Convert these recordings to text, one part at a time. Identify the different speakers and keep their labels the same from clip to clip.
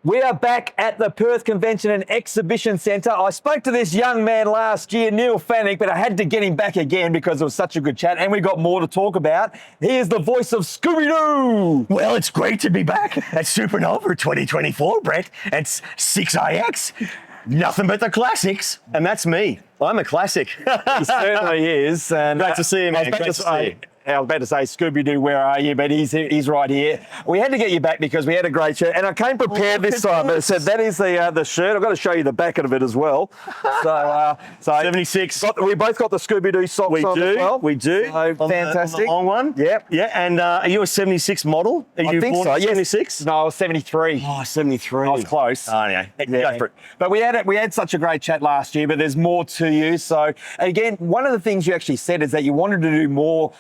Speaker 1: We are back at the Perth Convention and Exhibition Centre. I spoke to this young man last year, Neil Fannick, but I had to get him back again because it was such a good chat and we got more to talk about. He is the voice of Scooby Doo.
Speaker 2: Well, it's great to be back at Supanova 2024, Brett. It's 6IX. Nothing but the classics. And that's me. I'm a classic.
Speaker 1: He certainly is. And
Speaker 2: Great to see you, man. Great to see you.
Speaker 1: I was about to say, Scooby Doo, where are you? But he's right here. We had to get you back because we had a great shirt. And I came prepared this time. But it said that is the shirt. I've got to show you the back of it as well. So
Speaker 2: 76.
Speaker 1: We both got the Scooby Doo socks on as well.
Speaker 2: We do.
Speaker 1: So fantastic.
Speaker 2: On the long one.
Speaker 1: Yep.
Speaker 2: Yeah. And are you a 76 model? Are
Speaker 1: I
Speaker 2: you
Speaker 1: think
Speaker 2: born
Speaker 1: so.
Speaker 2: 76?
Speaker 1: Yes. No, I was 73.
Speaker 2: Oh, 73.
Speaker 1: I was close.
Speaker 2: Oh, yeah. Go for it.
Speaker 1: But we had such a great chat last year, but there's more to you. So again, one of the things you actually said is that you wanted to do more,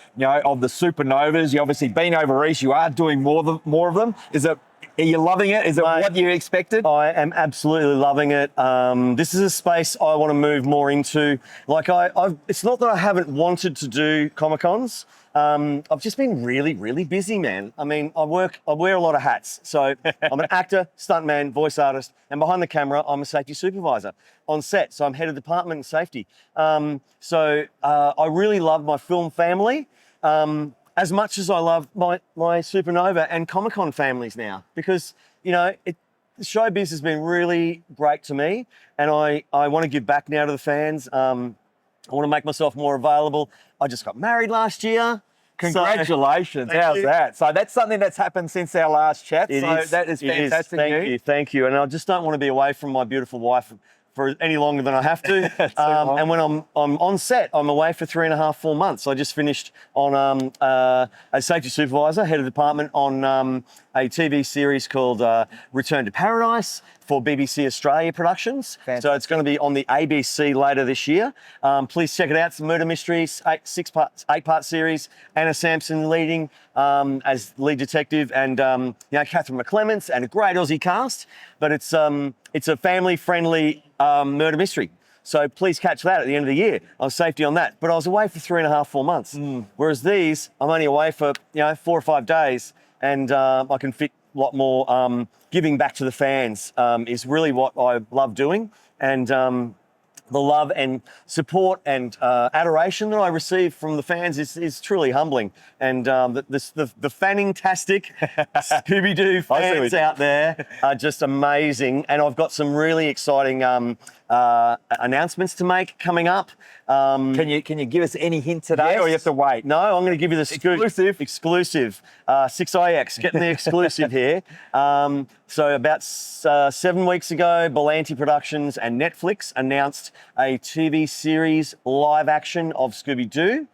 Speaker 1: of the Supanovas. You obviously been over east. You are doing more of them. Are you loving it? Is it what you expected?
Speaker 2: I am absolutely loving it. This is a space I want to move more into. Like it's not that I haven't wanted to do Comic-Cons. I've just been really, really busy, man. I mean, I wear a lot of hats. So I'm an actor, stuntman, voice artist, and behind the camera, I'm a safety supervisor on set. So I'm head of department in safety. I really love my film family. As much as I love my Supanova and Comic-Con families now, because, showbiz has been really great to me, and I want to give back now to the fans. I want to make myself more available. I just got married last year.
Speaker 1: Congratulations. How's that? So that's something that's happened since our last chat. That is fantastic news.
Speaker 2: Thank you. And I just don't want to be away from my beautiful wife for any longer than I have to. And when I'm on set, I'm away for 3.5, 4 months. I just finished on as safety supervisor, head of department on a TV series called Return to Paradise for BBC Australia Productions. Fantastic. So it's going to be on the ABC later this year. Please check it out. It's a murder mysteries, 8-part series. Anna Sampson leading as lead detective, and Catherine McClements and a great Aussie cast. But it's a family-friendly murder mystery. So please catch that at the end of the year. I was safety on that. But I was away for 3.5, 4 months. Whereas these, I'm only away for 4 or 5 days, and I can fit a lot more. Giving back to the fans is really what I love doing. And the love and support and adoration that I receive from the fans is truly humbling. And the fanning-tastic Scooby-Doo fans out there are just amazing. And I've got some really exciting announcements to make coming up.
Speaker 1: Can you give us any hint today, or you have to wait?
Speaker 2: No, I'm going to give you the exclusive. 6IX, getting the exclusive here. So about 7 weeks ago, Berlanti Productions and Netflix announced a TV series live action of Scooby Doo.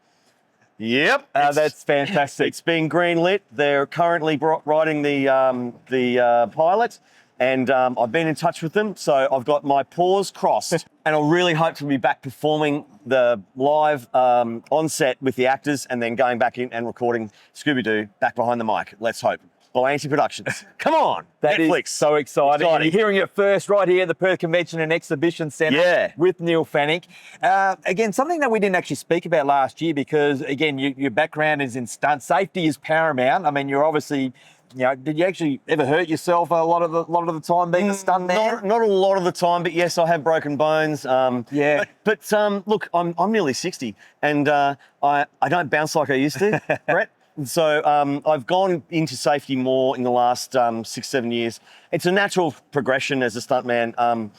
Speaker 2: Yep,
Speaker 1: that's fantastic.
Speaker 2: It's being greenlit. They're currently writing the pilot. And I've been in touch with them, so I've got my paws crossed. And I really hope to be back performing the live on set with the actors, and then going back in and recording Scooby-Doo back behind the mic. Let's hope. Berlanti Productions. Come on,
Speaker 1: that
Speaker 2: Netflix.
Speaker 1: Is so exciting. You're hearing it first right here at the Perth Convention and Exhibition Centre with Neil Fannick. Again, something that we didn't actually speak about last year, because, again, your background is in stunt. Safety is paramount. I mean, you're obviously... did you actually ever hurt yourself a lot of the time being a stuntman?
Speaker 2: Not a lot of the time, but yes, I have broken bones. But look, I'm nearly 60, and I don't bounce like I used to, Brett. So I've gone into safety more in the last 6-7 years. It's a natural progression as a stuntman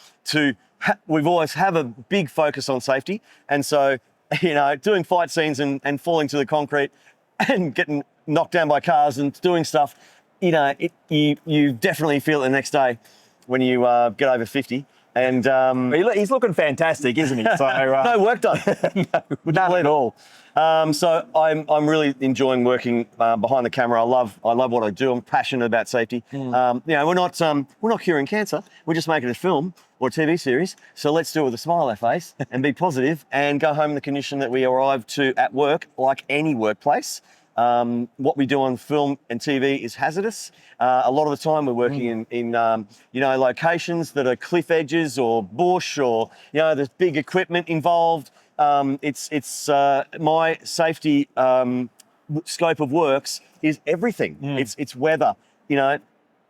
Speaker 2: we've always have a big focus on safety, and so doing fight scenes and falling to the concrete and getting knocked down by cars and doing stuff. You definitely feel it the next day when you get over 50. And
Speaker 1: he's looking fantastic, isn't he? So,
Speaker 2: no work done.
Speaker 1: None at all.
Speaker 2: So I'm really enjoying working behind the camera. I love what I do. I'm passionate about safety. We're not curing cancer. We're just making a film or a TV series. So let's do it with a smile on our face and be positive and go home in the condition that we arrive to at work, like any workplace. What we do on film and TV is hazardous. A lot of the time we're working in locations that are cliff edges or bush, or there's big equipment involved. It's my safety scope of works is everything. It's weather.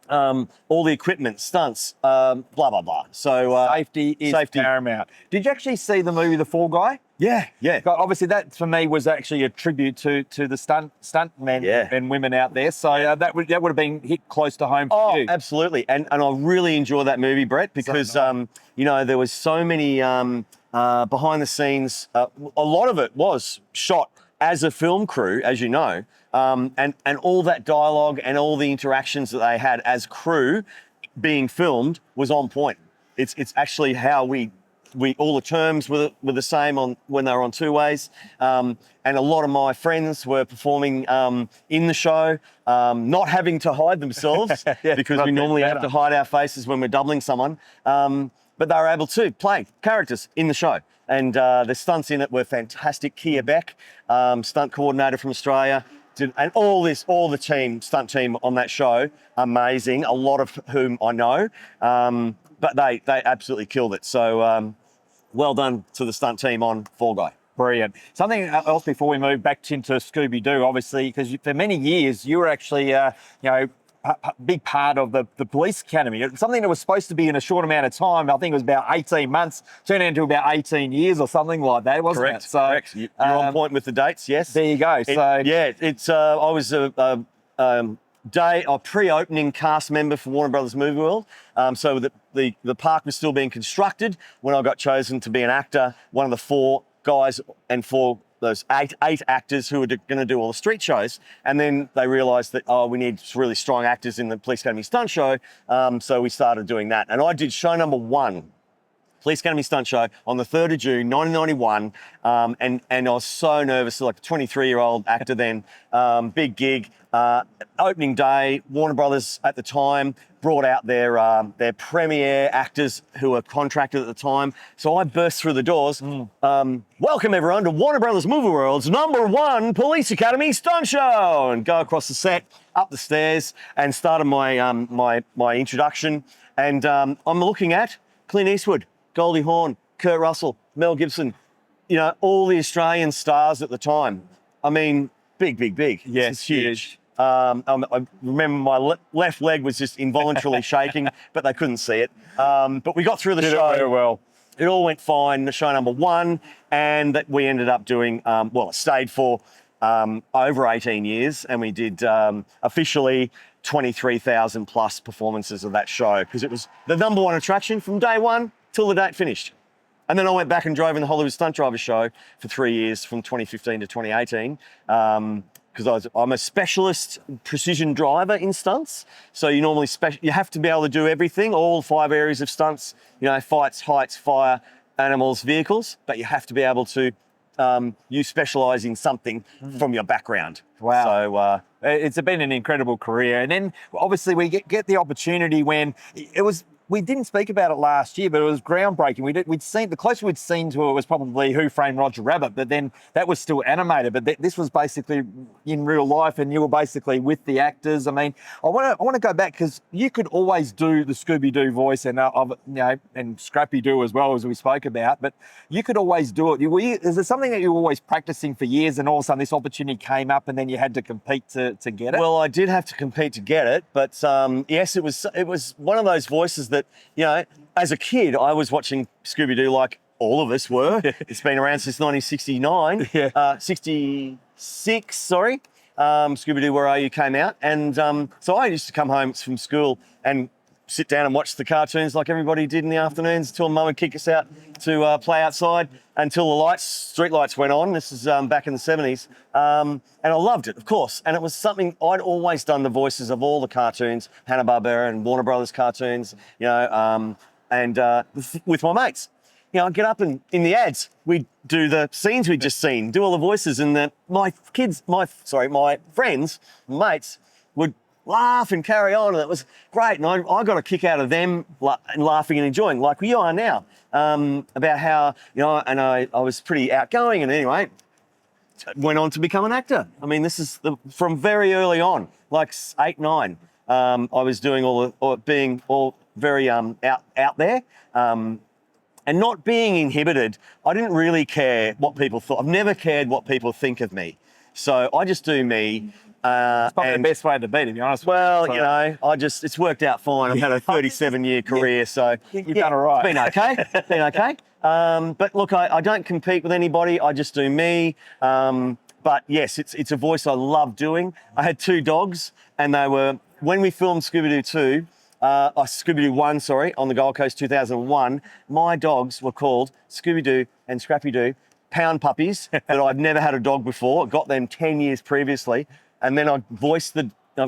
Speaker 2: all the equipment, stunts, blah, blah, blah. So
Speaker 1: Safety is paramount. Did you actually see the movie The Fall Guy?
Speaker 2: Yeah.
Speaker 1: Obviously, that for me was actually a tribute to the stunt men and women out there. So that would have been hit close to home for you.
Speaker 2: Absolutely. And I really enjoy that movie, Brett, because there was so many behind the scenes. A lot of it was shot as a film crew, as you know, and all that dialogue and all the interactions that they had as crew being filmed was on point. It's actually how we all the terms were the same on when they were on two ways. And a lot of my friends were performing in the show, not having to hide themselves because we normally have to hide our faces when we're doubling someone. But they were able to play characters in the show. And the stunts in it were fantastic. Kia Beck, stunt coordinator from Australia, and all the stunt team on that show, amazing. A lot of whom I know. But they absolutely killed it. So well done to the stunt team on Fall Guy.
Speaker 1: Brilliant. Something else before we move back into Scooby Doo, obviously, because for many years you were actually, big part of the police academy. It's something that was supposed to be in a short amount of time. I think it was about 18 months, turned into about 18 years or something like that, wasn't it? So,
Speaker 2: correct. You're on point with the dates, yes.
Speaker 1: There you go.
Speaker 2: I was a pre-opening cast member for Warner Brothers Movie World. So the park was still being constructed when I got chosen to be an actor, one of the four guys and those eight actors who were going to do all the street shows. And then they realised that, we need really strong actors in the Police Academy stunt show. So we started doing that. And I did show number 1, Police Academy stunt show, on the 3rd of June, 1991. And I was so nervous, like a 23-year-old actor then, big gig. Opening day, Warner Brothers at the time brought out their premier actors who were contracted at the time. So I burst through the doors. Welcome everyone to Warner Brothers Movie World's #1 Police Academy stunt show, and go across the set, up the stairs, and started my introduction. And I'm looking at Clint Eastwood, Goldie Hawn, Kurt Russell, Mel Gibson, all the Australian stars at the time. I mean, big.
Speaker 1: Yes,
Speaker 2: it's huge. I remember my left leg was just involuntarily shaking, but they couldn't see it. But we got through the show.
Speaker 1: Very well.
Speaker 2: It all went fine, the show number 1, and that we ended up doing, it stayed for over 18 years, and we did officially 23,000 plus performances of that show, because it was the #1 attraction from day one till the date finished. And then I went back and drove in the Hollywood Stunt Driver show for 3 years, from 2015 to 2018, because I'm a specialist precision driver in stunts. So you have to be able to do everything, all 5 areas of stunts, fights, heights, fire, animals, vehicles, but you have to be able to you specialise in something from your background.
Speaker 1: Wow.
Speaker 2: So
Speaker 1: it's been an incredible career. And then obviously we get the opportunity when it was, we didn't speak about it last year, but it was groundbreaking. We'd seen, the closest we'd seen to it was probably Who Framed Roger Rabbit, but then that was still animated. But this was basically in real life, and you were basically with the actors. I mean, I want to go back, because you could always do the Scooby Doo voice and and Scrappy Doo as well, as we spoke about. But you could always do it. Is there something that you were always practicing for years, and all of a sudden this opportunity came up, and then you had to compete to get it?
Speaker 2: Well, I did have to compete to get it, but yes, it was one of those voices that, as a kid, I was watching Scooby Doo like all of us were. It's been around since 1969, 66, sorry. Scooby Doo, Where Are You came out. And so I used to come home from school and sit down and watch the cartoons like everybody did in the afternoons, until Mum would kick us out to play outside, until the street lights went on. This is back in the 70s. And I loved it, of course. And it was something I'd always done, the voices of all the cartoons, Hanna-Barbera and Warner Brothers cartoons, with my mates. I'd get up and in the ads, we'd do the scenes we'd just seen, do all the voices, and my friends, mates, would laugh and carry on, and it was great. And I got a kick out of them laughing and enjoying, like we are now, about how, and I was pretty outgoing, and anyway, went on to become an actor. I mean, this is from very early on, like 8, 9. I was doing being very out there, and not being inhibited. I didn't really care what people thought. I've never cared what people think of me. So I just do me,
Speaker 1: It's probably the best way to be, to be honest.
Speaker 2: Well,
Speaker 1: So,
Speaker 2: you know, it's worked out fine. I've had a 37-year career, so
Speaker 1: you've done all right.
Speaker 2: It's been okay. Been okay. But look, I don't compete with anybody. I just do me. But yes, it's a voice I love doing. I had 2 dogs, and they were, when we filmed Scooby Doo 2, Scooby Doo 1, sorry, on the Gold Coast 2001, my dogs were called Scooby Doo and Scrappy Doo, pound puppies that I'd never had a dog before. Got them 10 years previously. And then I've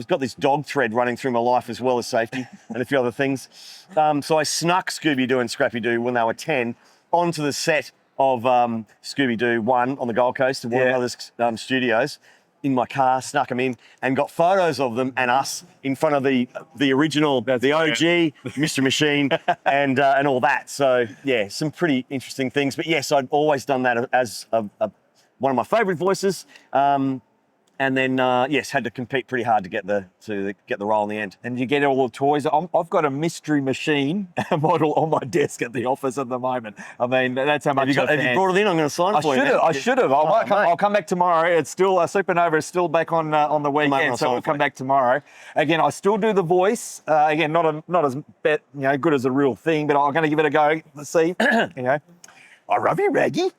Speaker 2: got this dog thread running through my life as well as safety and a few other things. So I snuck Scooby Doo and Scrappy Doo when they were 10 onto the set of Scooby Doo 1 on the Gold Coast at Warner Brothers Studios in my car, snuck them in and got photos of them and us in front of the original, the OG, Mr. Machine and all that. So yeah, some pretty interesting things. But yes, I'd always done that as one of my favourite voices. And then, yes, had to compete pretty hard to get the role in the end.
Speaker 1: And you get all the toys. I've got a mystery machine model on my desk at the office at the moment. I mean, that's how much
Speaker 2: Have you brought it in? I'm going to sign it for you.
Speaker 1: I should have. I'll come back tomorrow. It's still Supanova is still back on the weekend, so we'll come back tomorrow. Again, I still do the voice. Again, not as good as a real thing, but I'm going to give it a go. Let's see. I love you, Raggy.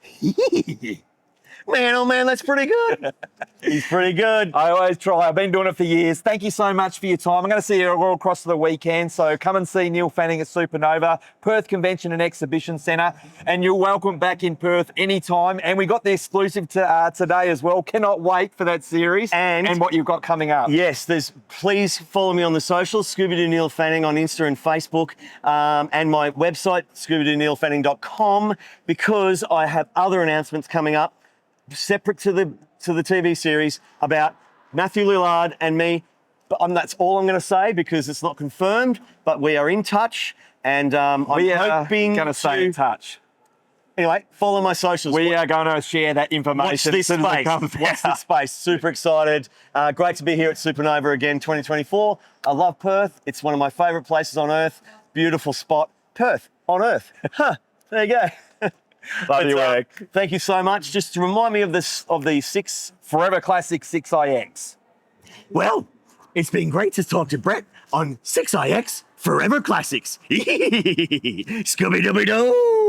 Speaker 2: Man, oh man, that's pretty good. He's pretty good.
Speaker 1: I always try. I've been doing it for years. Thank you so much for your time. I'm going to see you all across the weekend. So come and see Neil Fanning at Supanova, Perth Convention and Exhibition Centre. And you're welcome back in Perth anytime. And we got the exclusive today as well. Cannot wait for that series and what you've got coming up.
Speaker 2: Yes, please follow me on the socials, Scooby Doo Neil Fanning on Insta and Facebook, and my website, scoobydoonneilfanning.com, because I have other announcements coming up separate to the TV series about Matthew Lillard and me. But that's all I'm going to say because it's not confirmed. But we are in touch, and I'm hoping
Speaker 1: going to stay in touch.
Speaker 2: Anyway, follow my socials.
Speaker 1: We are going to share that information.
Speaker 2: Watch this space. Watch this space. Super excited. Great to be here at Supanova again, 2024. I love Perth. It's one of my favourite places on earth. Beautiful spot. Perth on earth. Huh. There you go.
Speaker 1: Love your work.
Speaker 2: Thank you so much. Just to remind me of the 6
Speaker 1: Forever Classic 6iX.
Speaker 2: Well, it's been great to talk to Brett on 6iX Forever Classics. Scooby-Dooby-Doo.